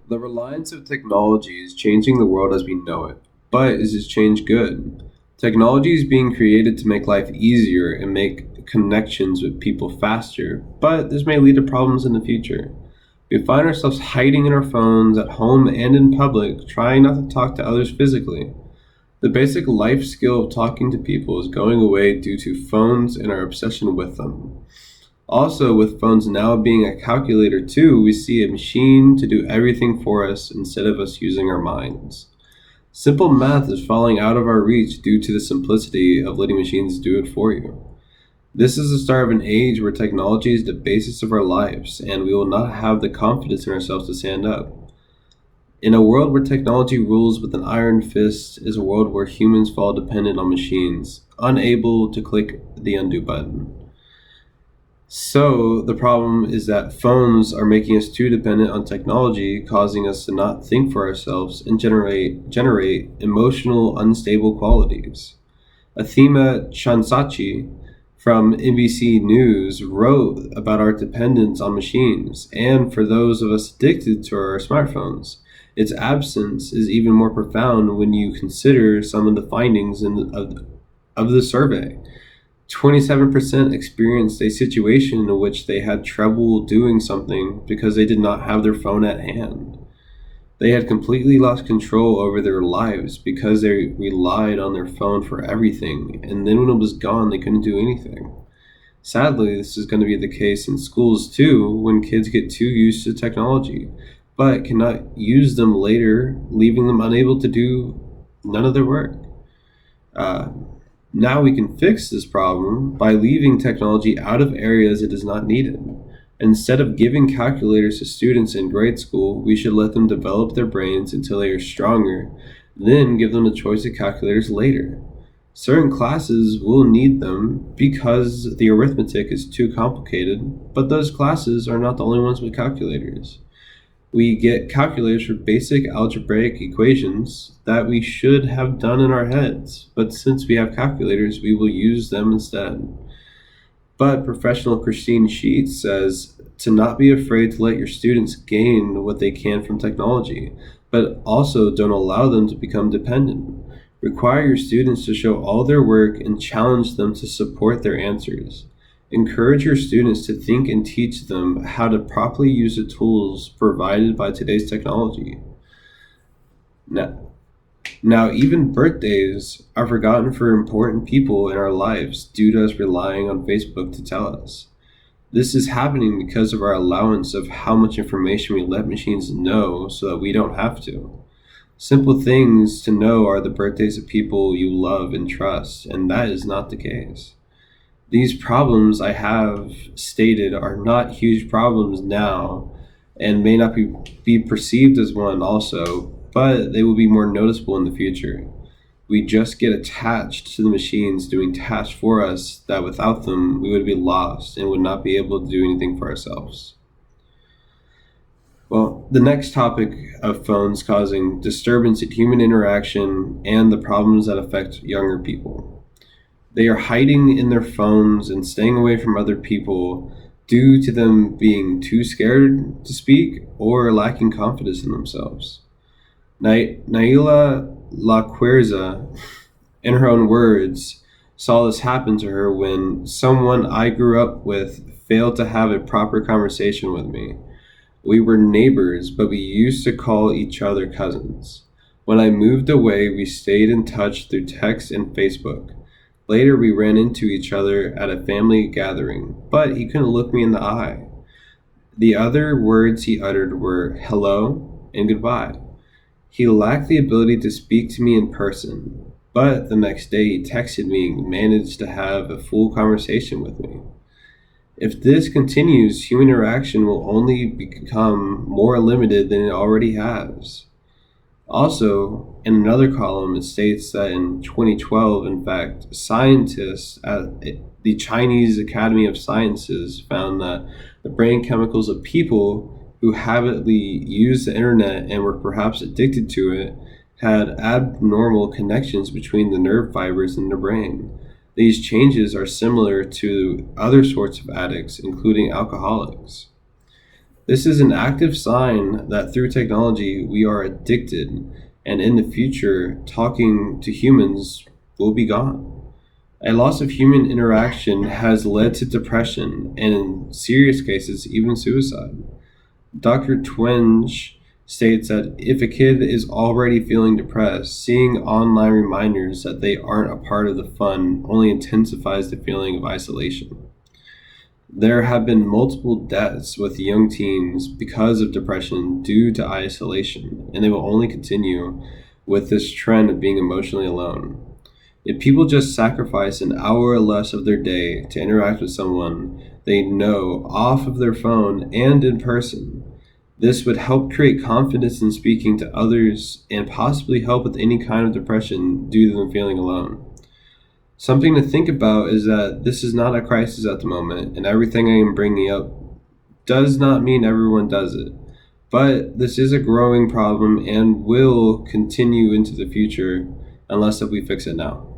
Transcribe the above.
The reliance of technology is changing the world as we know it. But is this change good? Technology is being created to make life easier and make connections with people faster, but this may lead to problems in the future. We find ourselves hiding in our phones at home and in public, trying not to talk to others physically. The basic life skill of talking to people is going away due to phones and our obsession with them. Also, with phones now being a calculator too, we see a machine to do everything for us instead of us using our minds. Simple math is falling out of our reach due to the simplicity of letting machines do it for you. This is the start of an age where technology is the basis of our lives, and we will not have the confidence in ourselves to stand up. In a world where technology rules with an iron fist is a world where humans fall dependent on machines, unable to click the undo button. So the problem is that phones are making us too dependent on technology, causing us to not think for ourselves and generate emotional unstable qualities. Athema Chansachi from NBC News wrote about our dependence on machines, and for those of us addicted to our smartphones, its absence is even more profound when you consider some of the findings of the survey. 27% experienced a situation in which they had trouble doing something because they did not have their phone at hand. They had completely lost control over their lives because they relied on their phone for everything, and then when it was gone, they couldn't do anything. Sadly, this is going to be the case in schools too when kids get too used to technology, but cannot use them later, leaving them unable to do none of their work. Uh, Now we can fix this problem by leaving technology out of areas it is not needed. Instead of giving calculators to students in grade school, we should let them develop their brains until they are stronger, then give them the choice of calculators later. Certain classes will need them because the arithmetic is too complicated, but those classes are not the only ones with calculators. We get calculators for basic algebraic equations that we should have done in our heads, but since we have calculators, we will use them instead. But professional Christine Sheets says to not be afraid to let your students gain what they can from technology, but also don't allow them to become dependent. Require your students to show all their work and challenge them to support their answers. Encourage your students to think and teach them how to properly use the tools provided by today's technology. Now, now, even birthdays are forgotten for important people in our lives due to us relying on Facebook to tell us. This is happening because of our allowance of how much information we let machines know so that we don't have to. Simple things to know are the birthdays of people you love and trust, and that is not the case. These problems I have stated are not huge problems now and may not be perceived as one also, but they will be more noticeable in the future. We just get attached to the machines doing tasks for us that without them we would be lost and would not be able to do anything for ourselves. Well, the next topic of phones causing disturbance in human interaction and the problems that affect younger people. They are hiding in their phones and staying away from other people due to them being too scared to speak or lacking confidence in themselves. Naila Laquerza, in her own words, saw this happen to her when someone I grew up with failed to have a proper conversation with me. We were neighbors, but we used to call each other cousins. When I moved away, we stayed in touch through text and Facebook. Later, we ran into each other at a family gathering, but he couldn't look me in the eye. The other words he uttered were hello and goodbye. He lacked the ability to speak to me in person, but the next day he texted me and managed to have a full conversation with me. If this continues, human interaction will only become more limited than it already has. Also, in another column, it states that in 2012, in fact, scientists at the Chinese Academy of Sciences found that the brain chemicals of people who habitually used the internet and were perhaps addicted to it had abnormal connections between the nerve fibers in the brain. These changes are similar to other sorts of addicts, including alcoholics. This is an active sign that through technology we are addicted, and in the future, talking to humans will be gone. A loss of human interaction has led to depression and, in serious cases, even suicide. Dr. Twenge states that if a kid is already feeling depressed, seeing online reminders that they aren't a part of the fun only intensifies the feeling of isolation. There have been multiple deaths with young teens because of depression due to isolation, and they will only continue with this trend of being emotionally alone. If people just sacrifice an hour or less of their day to interact with someone they know off of their phone and in person, this would help create confidence in speaking to others and possibly help with any kind of depression due to them feeling alone. Something to think about is that this is not a crisis at the moment, and everything I am bringing up does not mean everyone does it. But this is a growing problem and will continue into the future unless if we fix it now.